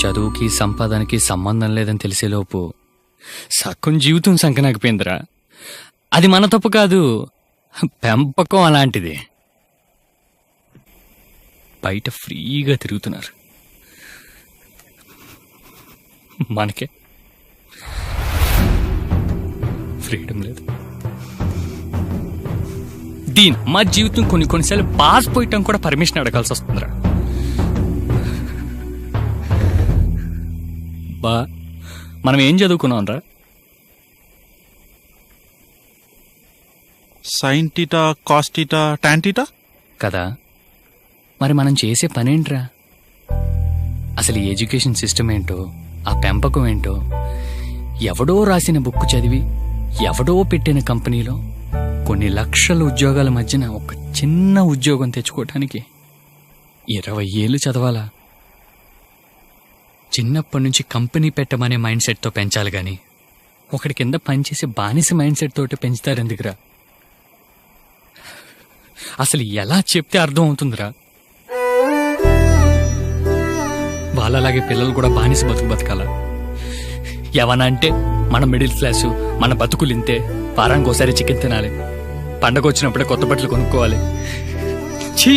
చదువుకి సంపాదనకి సంబంధం లేదని తెలిసేలోపు సగం జీవితం సంకనాకపోయిందిరా. అది మన తప్పు కాదు, పెంపకం అలాంటిది. బయట ఫ్రీగా తిరుగుతున్నారు, మనకే ఫ్రీడమ్ లేదు. దీని మా జీవితం కొన్నిసార్లు పాస్ పోయటం కూడా పర్మిషన్ అడగాల్సి వస్తుందిరా. బా మనం ఏం చదువుకున్నాం రా? Sine theta, cos theta, tan theta కదా. మరి మనం చేసే పనేంట్రా? అసలు ఈ ఎడ్యుకేషన్ సిస్టమ్ ఏంటో, ఆ పెంపకం ఏంటో, ఎవడో రాసిన బుక్ చదివి ఎవడో పెట్టిన కంపెనీలో కొన్ని లక్షల ఉద్యోగాల మధ్యన ఒక చిన్న ఉద్యోగం తెచ్చుకోవటానికి 20 ఏళ్ళు చదవాలా? చిన్నప్పటి నుంచి కంపెనీ పెట్టమనే మైండ్ సెట్తో పెంచాలి గాని ఒకటి కింద పనిచేసే బానిస మైండ్ సెట్ తోటి పెంచుతారు ఎందుకురా? అసలు ఎలా చెప్తే అర్థం అవుతుందిరా? వాళ్ళలాగే పిల్లలు కూడా బానిస బతకాల. ఏమన్నా అంటే మన మిడిల్ క్లాసు, మన బతుకులు ఇంతే, వారానికి ఒకసారి చికెన్ తినాలి, పండగ వచ్చినప్పుడే కొత్త బట్టలు కొనుక్కోవాలి. ఛీ,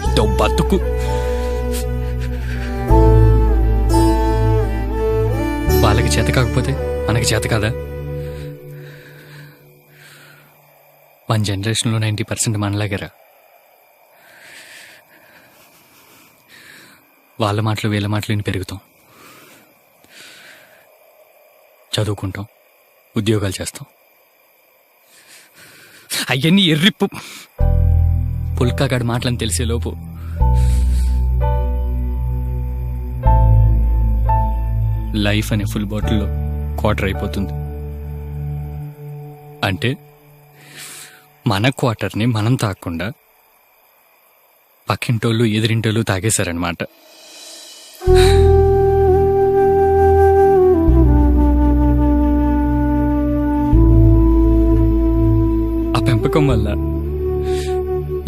ఇదో బతుకు. వాళ్ళకి చేత కాకపోతే మనకి చేత కాదా? 1 జనరేషన్లో 90% మనలాగేరా. వాళ్ళ మాటలు వీళ్ళ మాటలు విని పెరుగుతాం, చదువుకుంటాం, ఉద్యోగాలు చేస్తాం. అవన్నీ ఎర్రిప్పు పుల్కాగాడి మాటలని తెలిసేలోపు లైఫ్ అనే ఫుల్ బాటిల్లో క్వార్టర్ అయిపోతుంది. అంటే మన క్వార్టర్ని మనం తాగకుండా పక్కింటోళ్ళు ఎదిరింటోళ్ళు తాగేశారనమాట. ఆ పెంపకం వల్ల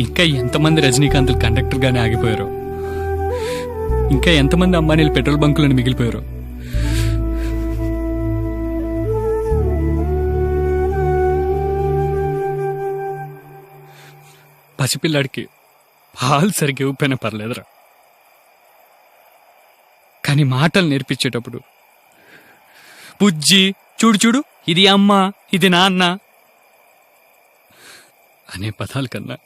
ఇంకా ఎంతమంది రజనీకాంత్లు కండక్టర్గానే ఆగిపోయారో, ఇంకా ఎంతమంది అంబానీలు పెట్రోల్ బంకులను మిగిలిపోయారో. పసిపిల్లాడికి పాలు సరిగ్గా ఇవ్వకపోయినా పర్లేదురా, కానీ మాటలు నేర్పించేటప్పుడు బుజ్జి, చూడు చూడు, ఇది అమ్మ, ఇది నాన్న అనే పదాల కన్నా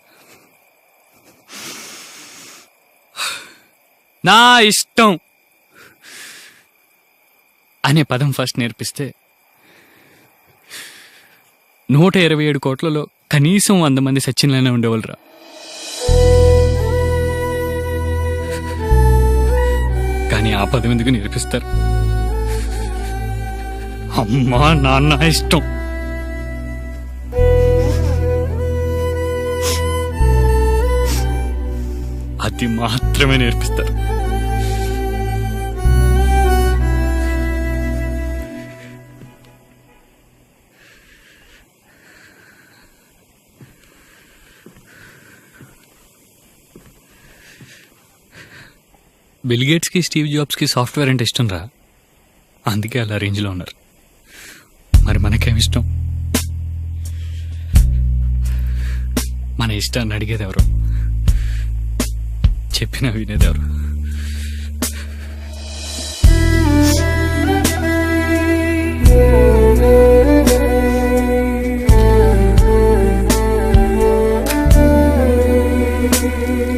నా ఇష్టం అనే పదం ఫస్ట్ నేర్పిస్తే 127 కోట్లలో కనీసం 100 మంది సచిన్లైనా ఉండేవాళ్ళరా. కానీ ఆ పదం ఎందుకు నేర్పిస్తారు? అమ్మా నాన్న ఇష్టం. అది మాత్రమే నేర్పిస్తారు. బిల్ గేట్స్కి, స్టీవ్ జాబ్స్కి సాఫ్ట్వేర్ అంటే ఇష్టం రా, అందుకే అలా రేంజ్లో ఉన్నారు. మరి మనకేమి ఇష్టం? మన ఇష్టాన్ని అడిగేది ఎవరు, చెప్పినా వినేది ఎవరు?